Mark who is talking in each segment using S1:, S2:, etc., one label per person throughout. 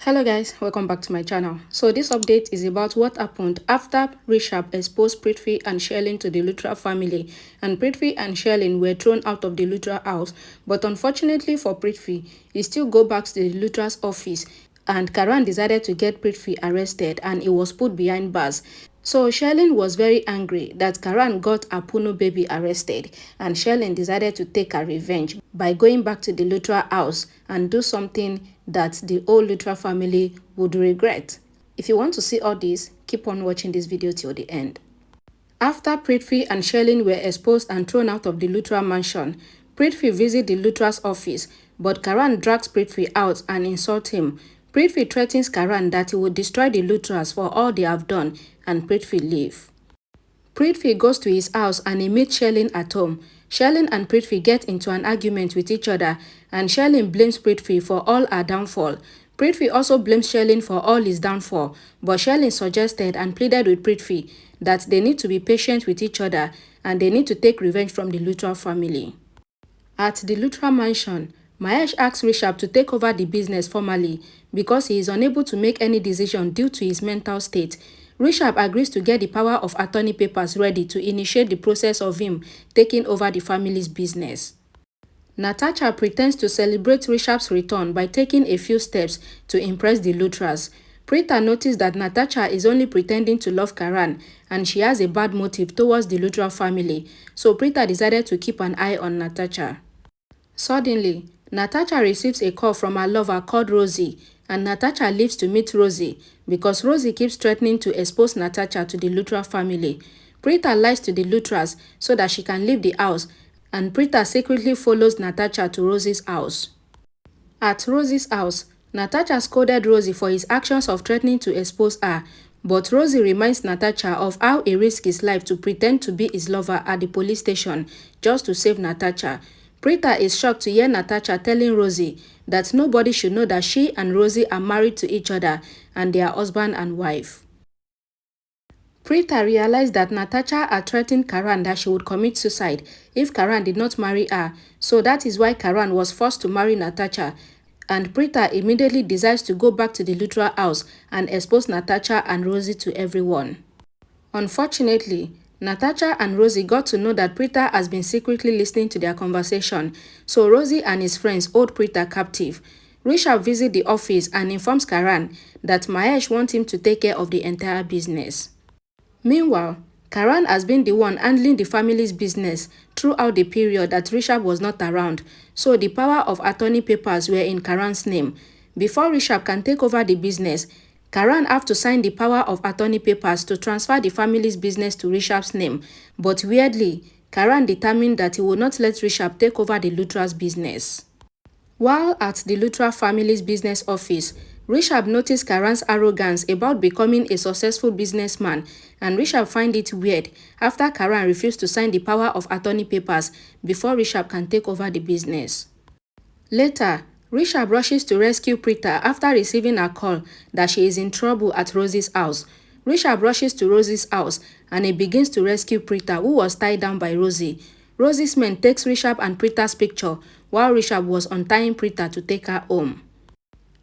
S1: Hello guys, welcome back to my channel. So this update is about what happened after Rishab exposed Prithvi and Sherlyn to the Luthra family, and Prithvi and Sherlyn were thrown out of the Luthra house. But unfortunately for Prithvi, he still go back to the Luthra's office, and Karan decided to get Prithvi arrested and he was put behind bars. So Sherlyn was very angry that Karan got a Puno baby arrested, and Sherlyn decided to take her revenge by going back to the Luthra house and do something that the whole Luthra family would regret. If you want to see all this, keep on watching this video till the end. After Prithvi and Sherlyn were exposed and thrown out of the Luthra mansion, Prithvi visits the Luthra's office, but Karan drags Prithvi out and insults him. Prithvi threatens Karan that he would destroy the Luthras for all they have done, and Prithvi leaves. Prithvi goes to his house and he meets Sherlyn at home. Sherlyn and Prithvi get into an argument with each other, and Sherlyn blames Prithvi for all her downfall. Prithvi also blames Sherlyn for all his downfall, but Sherlyn suggested and pleaded with Prithvi that they need to be patient with each other and they need to take revenge from the Luthra family. At the Luthra mansion, Mahesh asks Rishab to take over the business formally because he is unable to make any decision due to his mental state. Rishab agrees to get the power of attorney papers ready to initiate the process of him taking over the family's business. Natasha pretends to celebrate Rishab's return by taking a few steps to impress the Luthras. Preeta noticed that Natasha is only pretending to love Karan and she has a bad motive towards the Luthra family, so Preeta decided to keep an eye on Natasha. Suddenly, Natasha receives a call from her lover called Rosie, and Natasha leaves to meet Rosie because Rosie keeps threatening to expose Natasha to the Luthra family. Preeta lies to the Luthras so that she can leave the house, and Preeta secretly follows Natasha to Rosie's house. At Rosie's house, Natasha scolded Rosie for his actions of threatening to expose her, but Rosie reminds Natasha of how he risked his life to pretend to be his lover at the police station just to save Natasha. Preeta is shocked to hear Natasha telling Rosie that nobody should know that she and Rosie are married to each other and they are husband and wife. Preeta realized that Natasha had threatened Karan that she would commit suicide if Karan did not marry her, so that is why Karan was forced to marry Natasha, and Preeta immediately decides to go back to the Luthra house and expose Natasha and Rosie to everyone. Unfortunately, Natasha and Rosie got to know that Preeta has been secretly listening to their conversation, so Rosie and his friends hold Preeta captive. Rishab visits the office and informs Karan that Mahesh wants him to take care of the entire business. Meanwhile, Karan has been the one handling the family's business throughout the period that Rishab was not around, so the power of attorney papers were in Karan's name. Before Rishab can take over the business, Karan have to sign the power of attorney papers to transfer the family's business to Rishab's name, but weirdly, Karan determined that he would not let Rishab take over the Luthra's business. While at the Luthra family's business office, Rishab noticed Karan's arrogance about becoming a successful businessman, and Rishab find it weird after Karan refused to sign the power of attorney papers before Rishab can take over the business. Later, Rishab rushes to rescue Preeta after receiving a call that she is in trouble at Rosie's house. Rishab rushes to Rosie's house and he begins to rescue Preeta, who was tied down by Rosie. Rosie's men takes Rishab and Preeta's picture while Rishab was untying Preeta to take her home.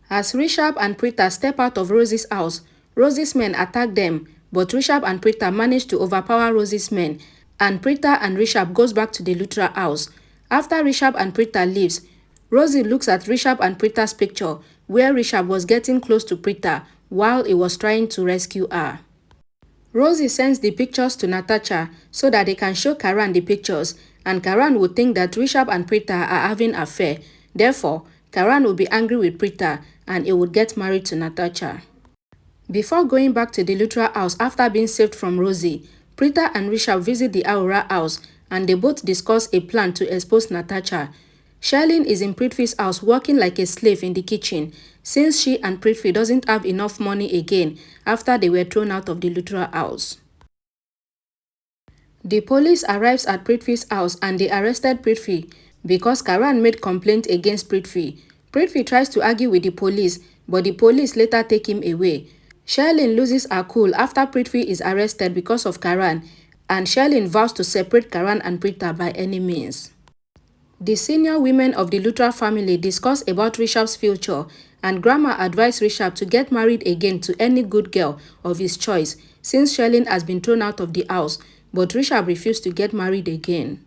S1: As Rishab and Preeta step out of Rosie's house, Rosie's men attack them, but Rishab and Preeta manage to overpower Rosie's men, and Preeta and Rishab goes back to the Luthra house. After Rishab and Preeta leaves, Rosie looks at Rishab and Preeta's picture where Rishab was getting close to Preeta while he was trying to rescue her. Rosie sends the pictures to Natasha so that they can show Karan the pictures, and Karan would think that Rishab and Preeta are having an affair. Therefore, Karan would be angry with Preeta and he would get married to Natasha. Before going back to the Luthra house after being saved from Rosie, Preeta and Rishab visit the Aura house and they both discuss a plan to expose Natasha. Sherlyn is in Prithvi's house working like a slave in the kitchen since she and Prithvi doesn't have enough money again after they were thrown out of the Luthra house. The police arrives at Prithvi's house and they arrested Prithvi because Karan made complaint against Prithvi. Prithvi tries to argue with the police, but the police later take him away. Sherlyn loses her cool after Prithvi is arrested because of Karan, and Sherlyn vows to separate Karan and Preeta by any means. The senior women of the Luthra family discuss about Rishab's future, and Grandma advised Rishab to get married again to any good girl of his choice since Sherlyn has been thrown out of the house, but Rishab refused to get married again.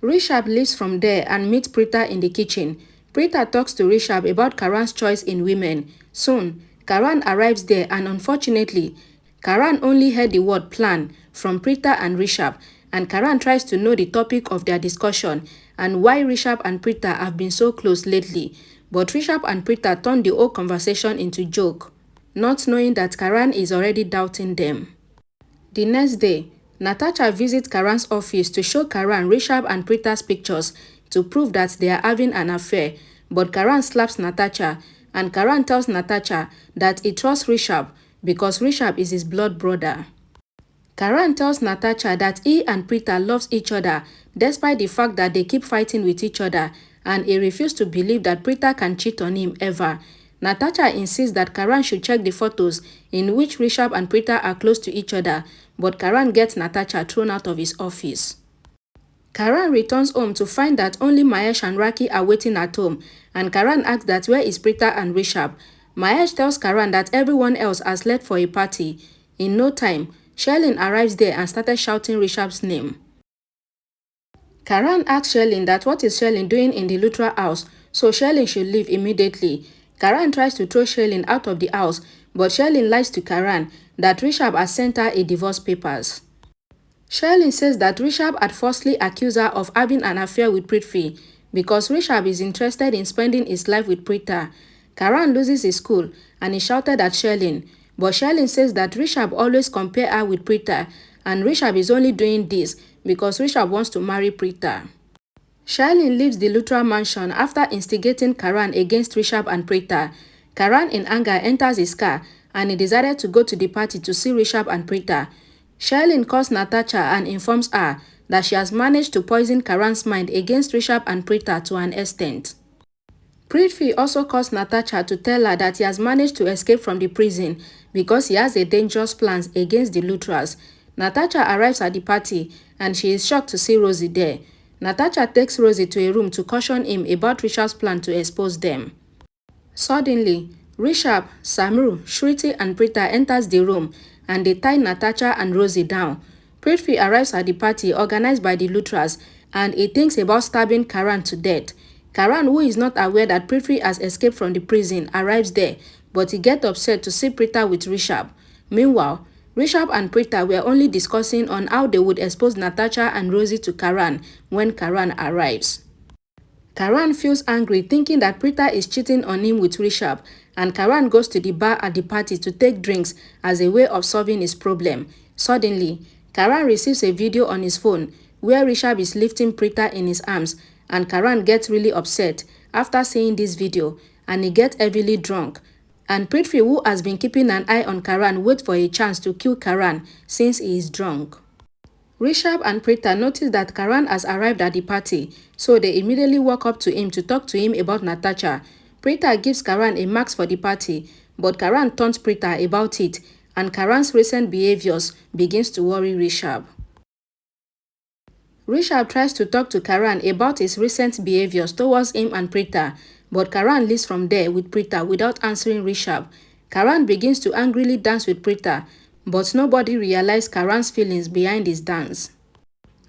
S1: Rishab leaves from there and meets Preeta in the kitchen. Preeta talks to Rishab about Karan's choice in women. Soon, Karan arrives there and unfortunately, Karan only heard the word plan from Preeta and Rishab, and Karan tries to know the topic of their discussion and why Rishab and Preeta have been so close lately. But Rishab and Preeta turn the whole conversation into joke, not knowing that Karan is already doubting them. The next day, Natasha visits Karan's office to show Karan Rishab and Preeta's pictures to prove that they are having an affair, but Karan slaps Natasha, and Karan tells Natasha that he trusts Rishab because Rishab is his blood brother. Karan tells Natasha that he and Preeta loves each other despite the fact that they keep fighting with each other, and he refuses to believe that Preeta can cheat on him ever. Natasha insists that Karan should check the photos in which Rishab and Preeta are close to each other, but Karan gets Natasha thrown out of his office. Karan returns home to find that only Mahesh and Raki are waiting at home, and Karan asks that where is Preeta and Rishab. Mahesh tells Karan that everyone else has left for a party. In no time, Sherlyn arrives there and started shouting Rishab's name. Karan asks Sherlyn that what is Sherlyn doing in the Lutra house, so Sherlyn should leave immediately. Karan tries to throw Sherlyn out of the house, but Sherlyn lies to Karan that Rishab has sent her a divorce papers. Sherlyn says that Rishab had falsely accused her of having an affair with Prithvi because Rishab is interested in spending his life with Preeta. Karan loses his cool and he shouted at Sherlyn, but Sherlyn says that Rishab always compare her with Preeta and Rishab is only doing this because Rishab wants to marry Preeta. Sherlyn leaves the Lutra mansion after instigating Karan against Rishab and Preeta. Karan in anger enters his car and he decided to go to the party to see Rishab and Preeta. Sherlyn calls Natasha and informs her that she has managed to poison Karan's mind against Rishab and Preeta to an extent. Prithvi also calls Natasha to tell her that he has managed to escape from the prison because he has a dangerous plan against the Lutras. Natasha arrives at the party and she is shocked to see Rosie there. Natasha takes Rosie to a room to caution him about Rishab's plan to expose them. Suddenly, Rishab, Samru, Shruti and Preeta enters the room and they tie Natasha and Rosie down. Prithvi arrives at the party organized by the Lutras and he thinks about stabbing Karan to death. Karan, who is not aware that Prithvi has escaped from the prison, arrives there, but he gets upset to see Preeta with Rishab. Meanwhile, Rishab and Preeta were only discussing on how they would expose Natasha and Rosie to Karan when Karan arrives. Karan feels angry thinking that Preeta is cheating on him with Rishab, and Karan goes to the bar at the party to take drinks as a way of solving his problem. Suddenly, Karan receives a video on his phone where Rishab is lifting Preeta in his arms, and Karan gets really upset after seeing this video and he gets heavily drunk. And Prithvi, who has been keeping an eye on Karan, waits for a chance to kill Karan since he is drunk. Rishab and Preeta notice that Karan has arrived at the party, so they immediately walk up to him to talk to him about Natasha. Preeta gives Karan a marks for the party, but Karan taunts Preeta about it, and Karan's recent behaviors begins to worry Rishab. Rishab tries to talk to Karan about his recent behaviors towards him and Preeta, but Karan leaves from there with Preeta without answering Rishab. Karan begins to angrily dance with Preeta, but nobody realized Karan's feelings behind his dance.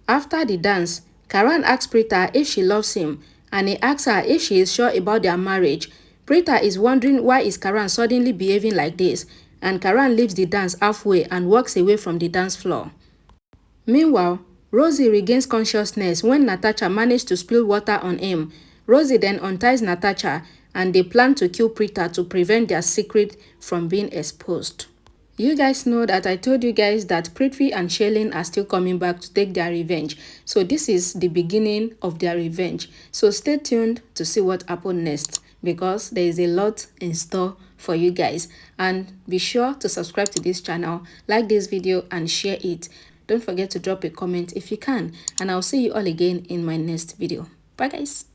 S1: After the dance, Karan asks Preeta if she loves him, and he asks her if she is sure about their marriage. Preeta is wondering why is Karan suddenly behaving like this, and Karan leaves the dance halfway and walks away from the dance floor. Meanwhile, Rosie regains consciousness when Natasha managed to spill water on him. Rosie then unties Natasha and they plan to kill Preeta to prevent their secret from being exposed. You guys know that I told you guys that Prithvi and Sherlyn are still coming back to take their revenge. So this is the beginning of their revenge. So stay tuned to see what happens next, because there is a lot in store for you guys. And be sure to subscribe to this channel, like this video and share it. Don't forget to drop a comment if you can, and I'll see you all again in my next video. Bye guys.